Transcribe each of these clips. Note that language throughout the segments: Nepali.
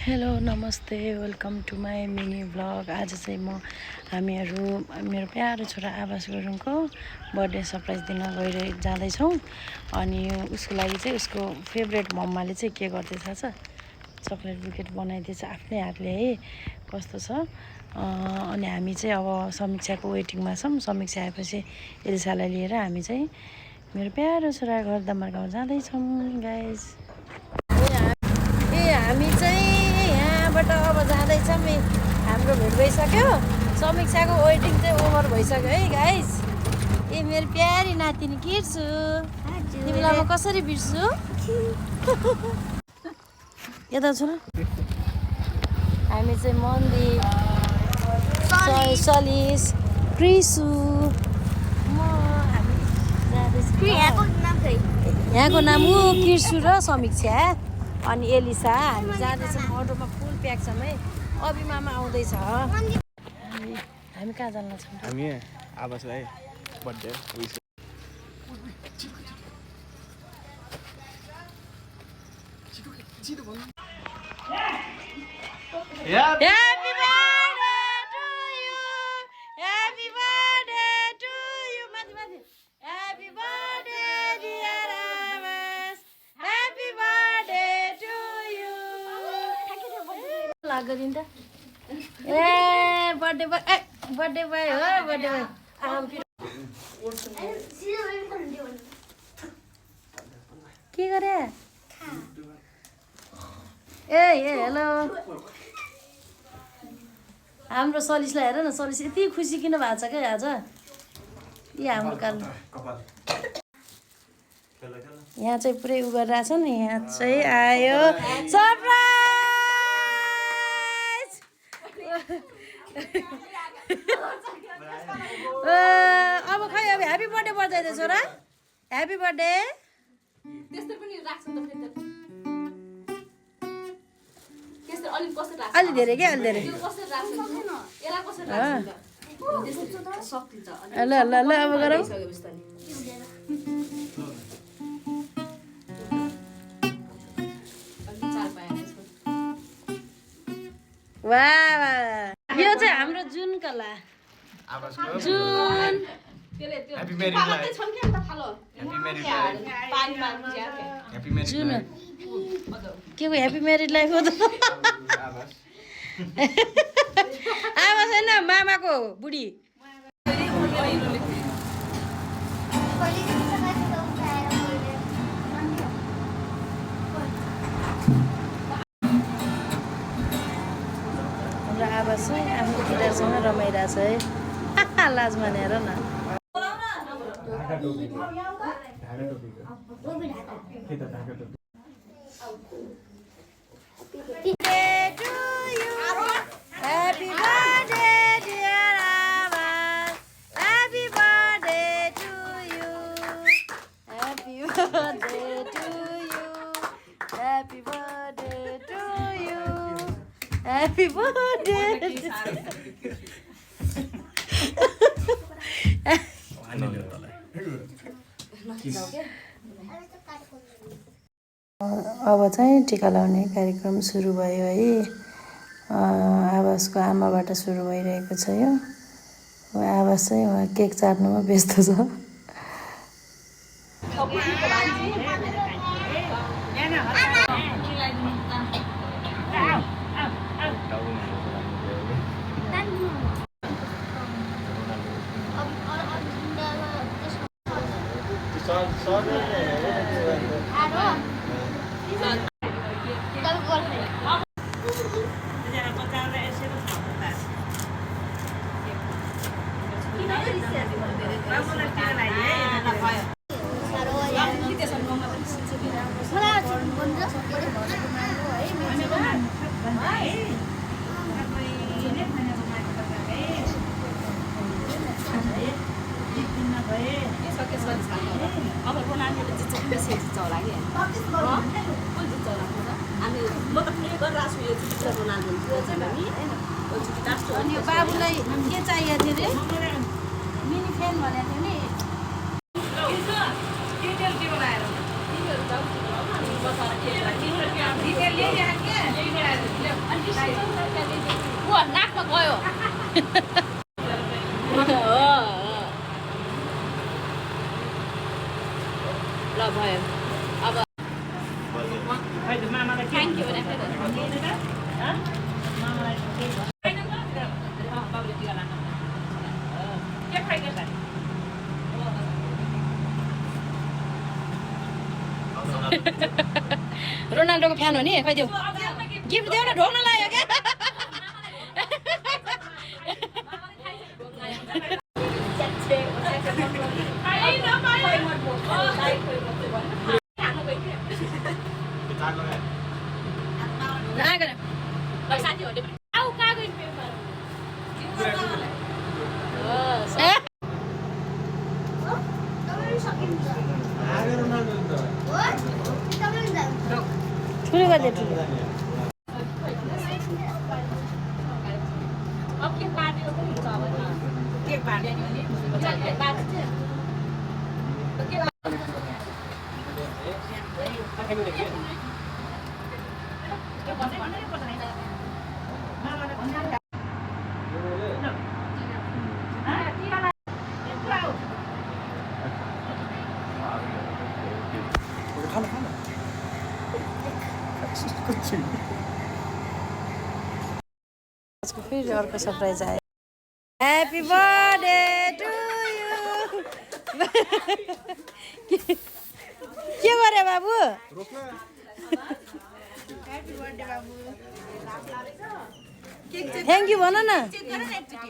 हेलो नमस्ते welcome to my mini vlog. आज चाहिँ हामीहरू मेरो प्यारो छोरा आवास गुरुङको बर्थडे सरप्राइज दिन जाँदैछौँ। अनि उसको लागि चाहिँ उसको फेभरेट मम्माले चाहिँ के गर्दैछ छ चक्लेट बुकेट बनाइदिएछ आफ्नै हातले है। कस्तो छ अनि हामी चाहिँ अब समीक्षाको वेटिङमा छौँ। समीक्षा आएपछि एलिसालाई लिएर हामी चाहिँ मेरो प्यारो छोरा घर दमर गाउँ जाँदैछौँ गाइज। हामी चाहिँ यहाँबाट अब जाँदैछौँ। हाम्रो भेट भइसक्यो। समीक्षाको वेटिङ चाहिँ ओभर भइसक्यो है गाइस। मेरो प्यारी नातिनी किर्छु, तिमीलाई म कसरी बिर्छु यता छु न। हामी चाहिँ मन्दिर सलिस क्रिसु हामी जाँदैछौँ। यहाँको नाम हो किर्सु र समीक्षा अनि एलिसा। हामी जाँदैछौँ, अटोमा फुल प्याक छौँ है। अभि मामा आउँदैछ। हामी कहाँ जान छौँ? हामी आवासलाई birthday wish Happy birthday to you. Happy birthday to you. Mati. Happy birthday dear Abbas. Happy birthday to you. लाग्दैन त बर्थडे बोय बर्थडे बोय हो बर्थडे बोय के गरे हेलो हाम्रो सलिसलाई हेर न। सलिस यति खुसी किन भएको छ क्या आज। हाम्रो काल यहाँ चाहिँ पुरै उ गरिरहेछ नि। यहाँ चाहिँ आयो सरप्राइज। अब खै अब ह्याप्पी बर्थडे बजाइदिएछ र। Happy birthday. अलि धेरै क्या अलि धेरै। ल ल ल अब गरौँ। वाह यो चाहिँ हाम्रो जुन कला जुन जुन के को ह्याप्पी म्यारिड लाइफ हो त। आमा छैन मामाको बुढी। हाम्रो आवाज चाहिँ आफ्नो गिटारसँग रमाइरहेछ है। लाज मानेर न। Happy birthday dear Abbas. Happy birthday to you. Happy birthday to you. Happy birthday to you. Happy birthday to you. अब चाहिँ टिका लगाउने कार्यक्रम सुरु भयो है। आवासको आमाबाट सुरु भइरहेको छ यो। आवास चाहिँ उहाँ केक चाट्नुमा व्यस्त छ। अनि बाबुलाई के चाहिएको थियो रे मिनी फ्यान भनेको थियो नि। रोनाल्डोको फ्यान हो नि खै देऊ गिफ्ट देऊ न ढोक्न लाग्यो क्या ठुलो गरिदियो ठुलो फेरि अर्को सरप्राइज आयो ह्याप्पी बर्थडे टु यु के गरे बाबु थ्याङ्क यू भन न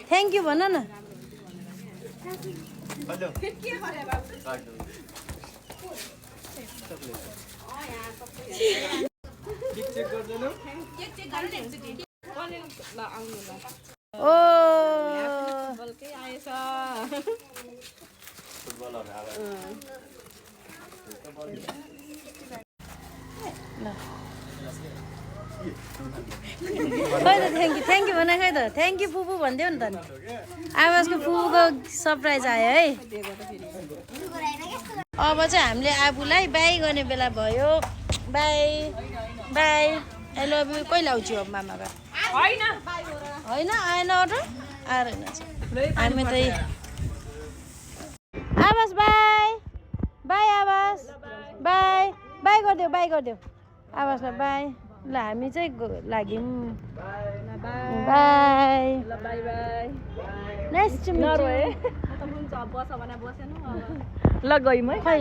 थ्याङ्क यू भन न ओ खै त थ्याङ्क यू भन खै त थ्याङ्क यू फुपू भनिदेऊ नि त नि आवाजको फुपूको सरप्राइज आयो है अब चाहिँ हामीले आफूलाई बाई गर्ने बेला भयो by by I love you कहिले आउँछु अब मामा बा होइन आएन अटो आएर हामी त आवाज बाई बाई आवाज बाई बाई गरिदेऊ आवाजलाई बाई ल हामी चाहिँ लाग्यौँ बाई नाइस टु मिट ल गइम है खै